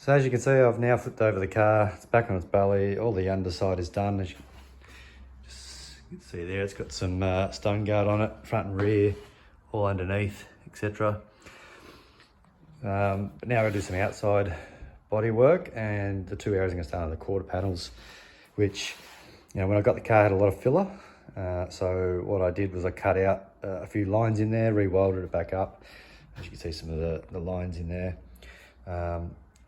So as you can see, I've now flipped over the car. It's back on its belly. All the underside is done. As you can see there, it's got some stone guard on it, front and rear, all underneath, etc. But now we're going to do some outside body work, and the two areas I'm going to start on the quarter panels, which, you know, when I got the car, I had a lot of filler. So what I did was I cut out a few lines in there, re-welded it back up. As you can see, some of the lines in there.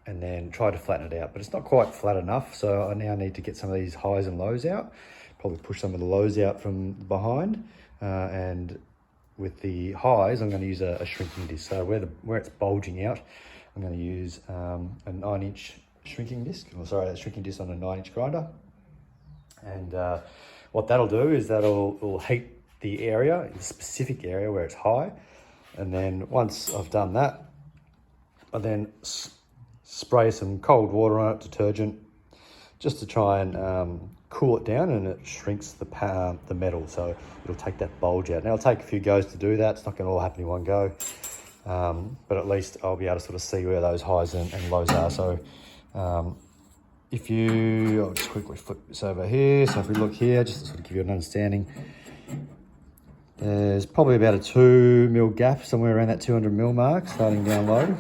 And then try to flatten it out, but it's not quite flat enough. So I now need to get some of these highs and lows out, probably push some of the lows out from behind. And with the highs, I'm going to use a shrinking disc. So where it's bulging out, I'm going to use a 9-inch shrinking disc, a shrinking disc on a 9-inch grinder. And what that'll do is it'll heat the area, the specific area where it's high. And then once I've done that, I then spray some cold water on it, detergent, just to try and cool it down, and it shrinks the metal, so it'll take that bulge out. Now it'll take a few goes to do that. It's not going to all happen in one go, but at least I'll be able to sort of see where those highs and lows are. So I'll just quickly flip this over here. So if we look here, just to sort of give you an understanding, there's probably about a 2 mil gap, somewhere around that 200 mil mark, starting down low.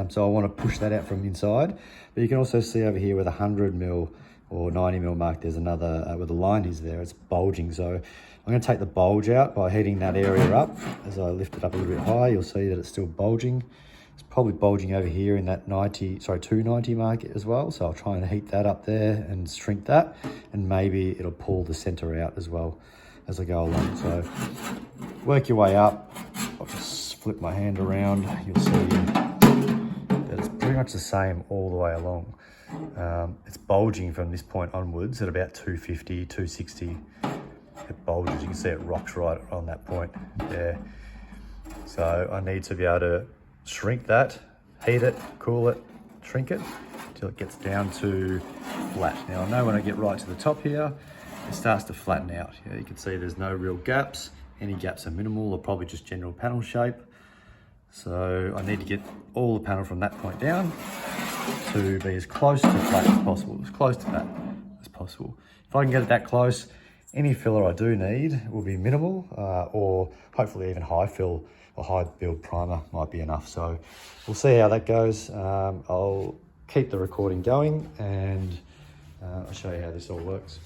So I want to push that out from inside, but you can also see over here where the 100 mil or 90 mil mark, there's another, where the line is there, it's bulging. So I'm going to take the bulge out by heating that area up. As I lift it up a little bit high, you'll see that it's still bulging. It's probably bulging over here in that 290 mark as well. So I'll try and heat that up there and shrink that, and maybe it'll pull the center out as well as I go along. So work your way up. I'll just flip my hand around. You'll see it's pretty much the same all the way along. It's bulging from this point onwards at about 250, 260. It bulges, you can see it rocks right on that point there. So I need to be able to shrink that, heat it, cool it, shrink it, until it gets down to flat. Now I know when I get right to the top here, it starts to flatten out. You can see there's no real gaps. Any gaps are minimal, or probably just general panel shape. So I need to get all the panel from that point down to be as close to flat as possible, as close to that as possible. If I can get it that close, any filler I do need will be minimal, or hopefully even high fill or high build primer might be enough. So we'll see how that goes. I'll keep the recording going, and I'll show you how this all works.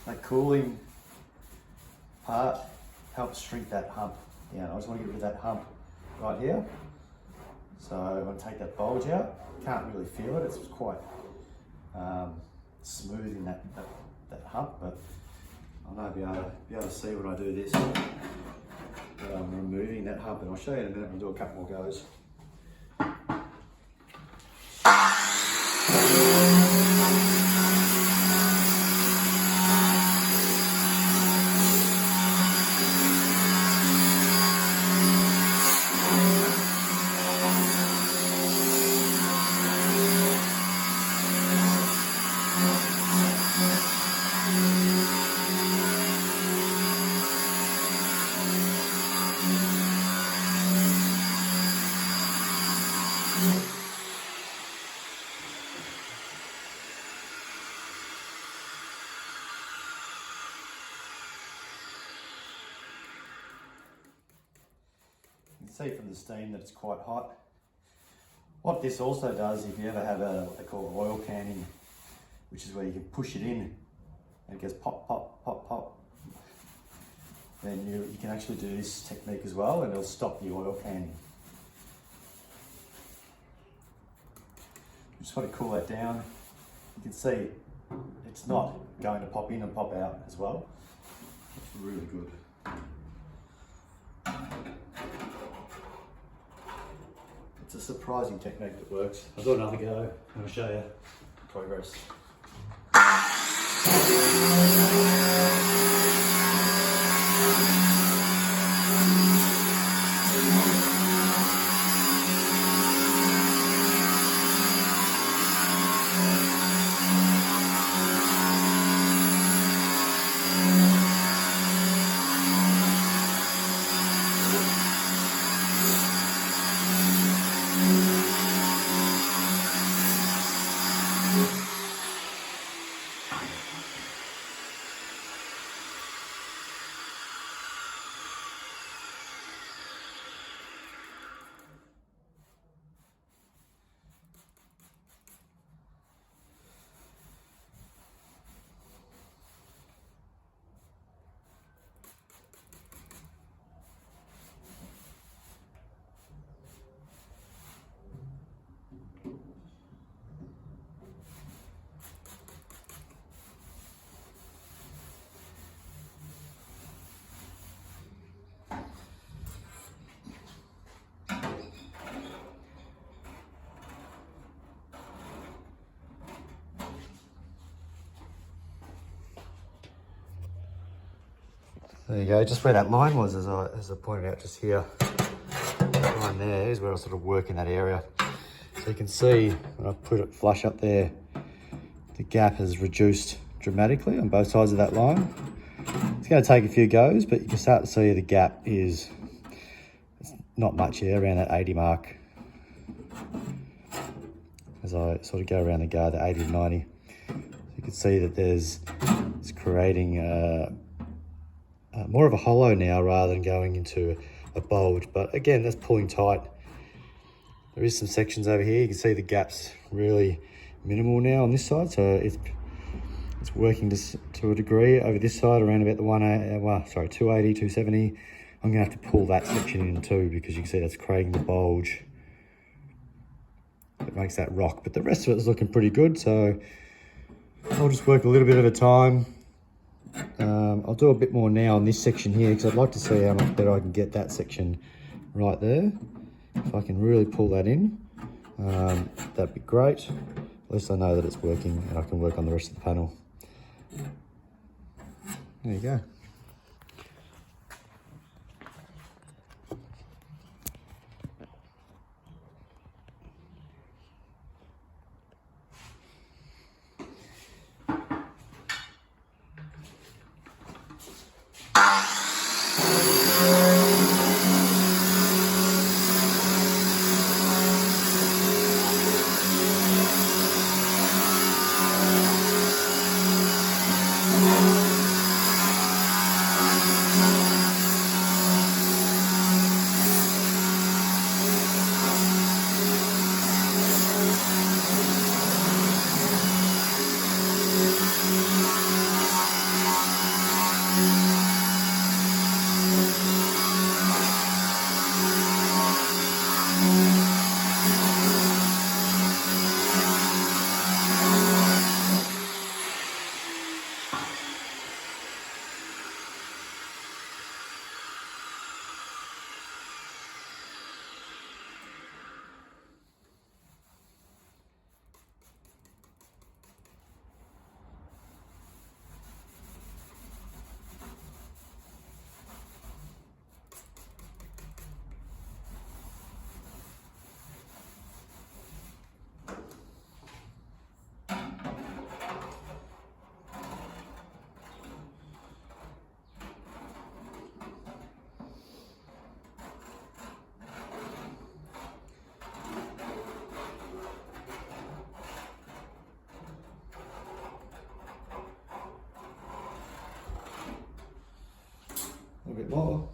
That cooling part helps shrink that hump down. I just want to get rid of that hump right here. So I'm going to take that bulge out. Can't really feel it, it's quite smooth in that hump, but I'll now be able to see when I do this that I'm removing that hump, and I'll show you in a minute when we do a couple more goes. see from the steam that it's quite hot. What this also does, if you ever have what they call oil canning, which is where you can push it in and it goes pop, pop, pop, pop, then you can actually do this technique as well, and it'll stop the oil canning. Just want to cool that down. You can see it's not going to pop in and pop out as well. It's really good. It's a surprising technique that works. I'll do another go and I'll show you progress. There you go, just where that line was, as I pointed out just here. That line there is where I sort of work in that area. So you can see when I put it flush up there, the gap has reduced dramatically on both sides of that line. It's going to take a few goes, but you can start to see the gap is not much here, around that 80 mark. As I sort of go around the guard, the 80 to 90. So you can see that it's creating more of a hollow now rather than going into a bulge. But again, that's pulling tight. There is some sections over here. You can see the gap's really minimal now on this side. So it's working to a degree. Over this side, around about the 280, 270. I'm gonna have to pull that section in too, because you can see that's creating the bulge. It makes that rock, but the rest of it is looking pretty good. So I'll just work a little bit at a time. I'll do a bit more now on this section here, because I'd like to see how much better I can get that section right there. If I can really pull that in, that'd be great. At least I know that it's working and I can work on the rest of the panel. There you go. A little bit more.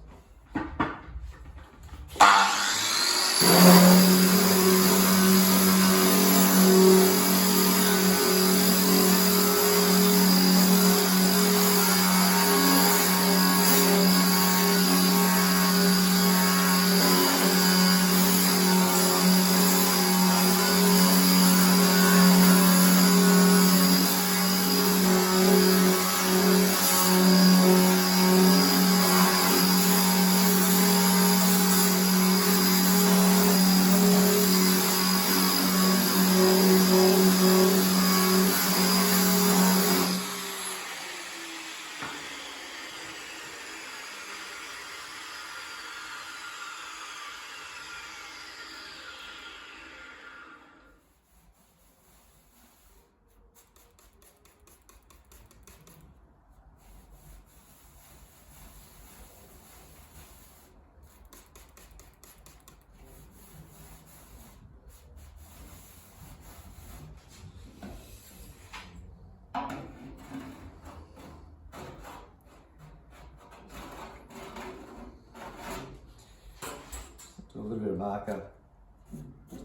little bit of marker,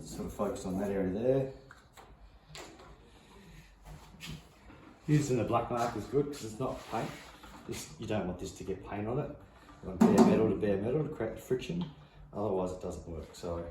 sort of focus on that area there. Using the black marker is good because it's not paint. You don't want this to get paint on it. You want bare metal to bare metal to create the friction, otherwise it doesn't work. So.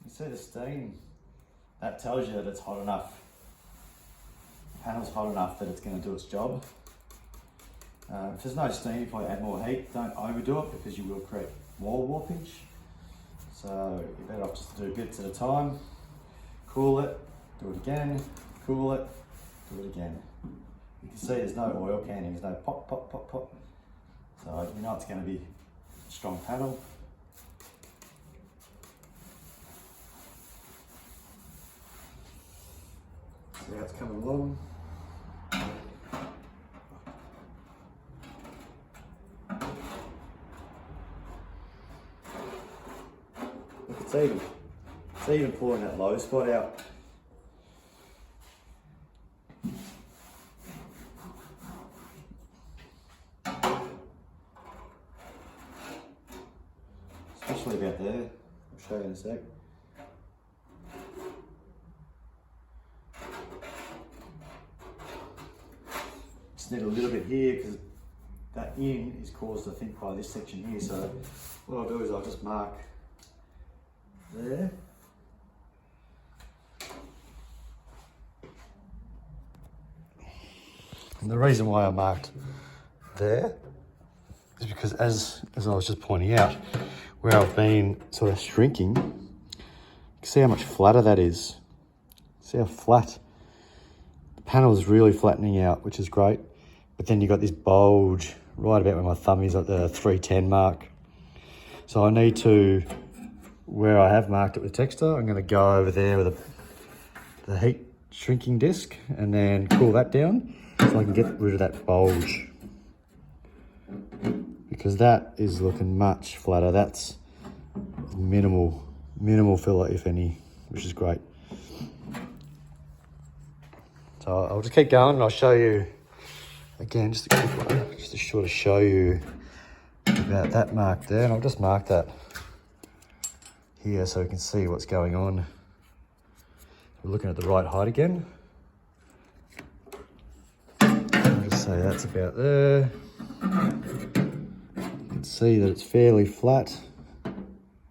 See the steam, that tells you that it's hot enough. The panel's hot enough that it's going to do its job. If there's no steam, you probably add more heat. Don't overdo it because you will create wall warpage. So you're better off just to do bits at a time. Cool it, do it again, cool it, do it again. You can see there's no oil canning, there's no pop, pop, pop, pop. So you know it's going to be a strong panel. See how it's coming along. Look, it's even pulling that low spot out. Especially about there. I'll show you in a sec. Need a little bit here because that in is caused, I think, by this section here. So what I'll do is I'll just mark there. And the reason why I marked there is because as I was just pointing out, where I've been sort of shrinking, you can see how much flatter that is. See how flat. The panel is really flattening out, which is great. But then you got this bulge right about where my thumb is at the 310 mark. So I need to, where I have marked it with texture, I'm going to go over there with the heat shrinking disc and then cool that down so I can get rid of that bulge. Because that is looking much flatter. That's minimal filler, if any, which is great. So I'll just keep going and I'll show you again, just a quick one, just to sort of show you about that mark there. And I'll just mark that here so we can see what's going on. We're looking at the right height again. I'll just say that's about there. You can see that it's fairly flat.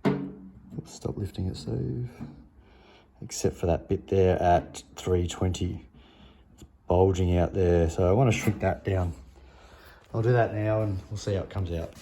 Oops, stop lifting it, save. Except for that bit there at 320. Bulging out there, so I want to shrink that down. I'll do that now and we'll see how it comes out.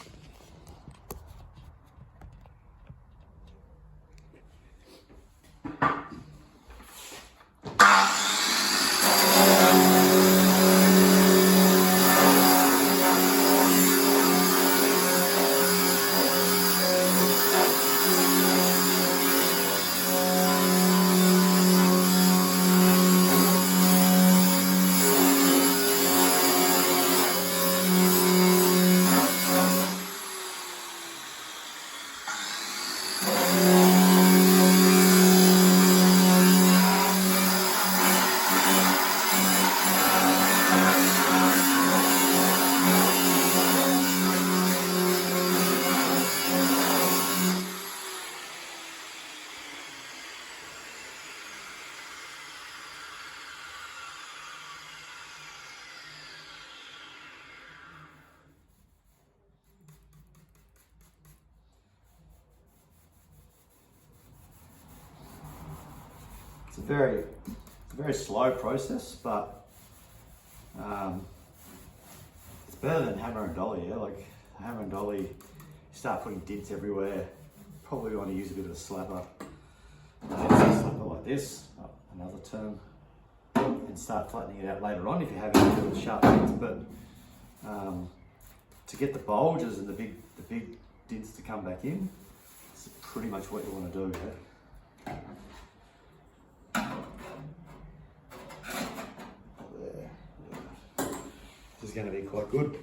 It's a very slow process, but It's better than hammer and dolly, yeah? Like hammer and dolly, you start putting dents everywhere. Probably want to use a bit of a slapper. Slapper like this, another term, and start flattening it out later on if you have any with sharp dents. But to get the bulges and the big dents to come back in, it's pretty much what you want to do. Yeah? This is going to be quite good.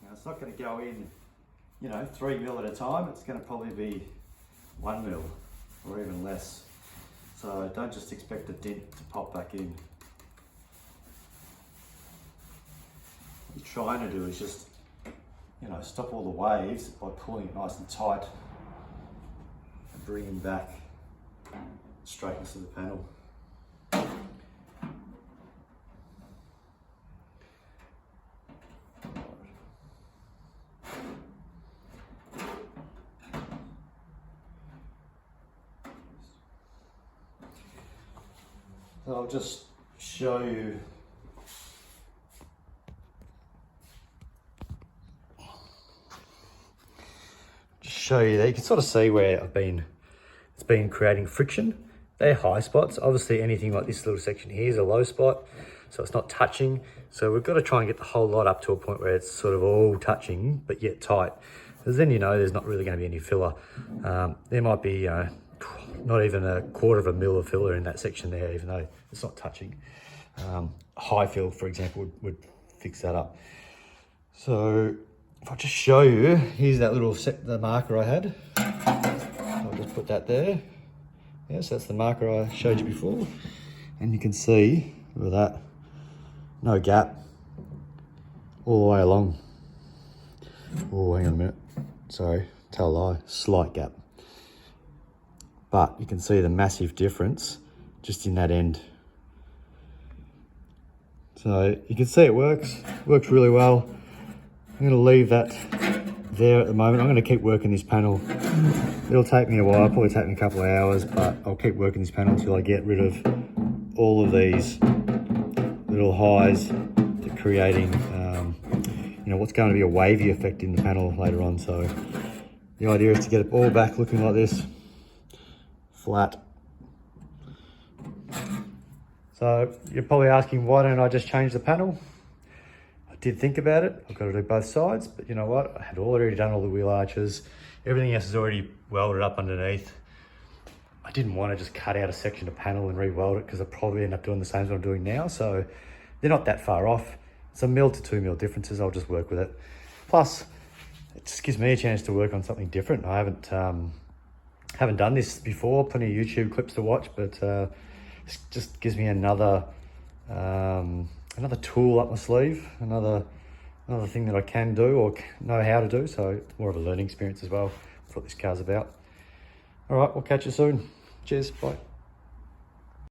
Now it's not going to go in, 3 mil at a time. It's going to probably be 1 mil or even less. So don't just expect a dent to pop back in. What you're trying to do is just, stop all the waves by pulling it nice and tight and bringing back straightness of the panel. So I'll just show you there. You can sort of see where it's been creating friction. They're high spots. Obviously anything like this little section here is a low spot, so it's not touching. So we've got to try and get the whole lot up to a point where it's sort of all touching, but yet tight. Because then there's not really going to be any filler. There might be not even 1/4 mil of filler in that section there, even though it's not touching. High fill, for example, would fix that up. So if I just show you, here's that little the marker I had. I'll just put that there. Yes, that's the marker I showed you before. And you can see, look at that, no gap all the way along. Oh, hang on a minute. Sorry, tell a lie, slight gap. But you can see the massive difference just in that end. So you can see it works really well. I'm gonna leave that there at the moment. I'm gonna keep working this panel. It'll take me a while, probably take me a couple of hours, but I'll keep working this panel until I get rid of all of these little highs to creating, what's going to be a wavy effect in the panel later on. So the idea is to get it all back looking like this, flat. So you're probably asking, why don't I just change the panel? I did think about it. I've got to do both sides, but you know what? I had already done all the wheel arches. Everything else is already welded up underneath. I didn't want to just cut out a section of panel and re-weld it because I'd probably end up doing the same as what I'm doing now. So they're not that far off. It's a mil to 2 mil differences. I'll just work with it. Plus, it just gives me a chance to work on something different. I haven't done this before. Plenty of YouTube clips to watch, but it just gives me another tool up my sleeve, another thing that I can do or know how to do. So it's more of a learning experience as well. That's what this car's about. All right, we'll catch you soon. Cheers, bye.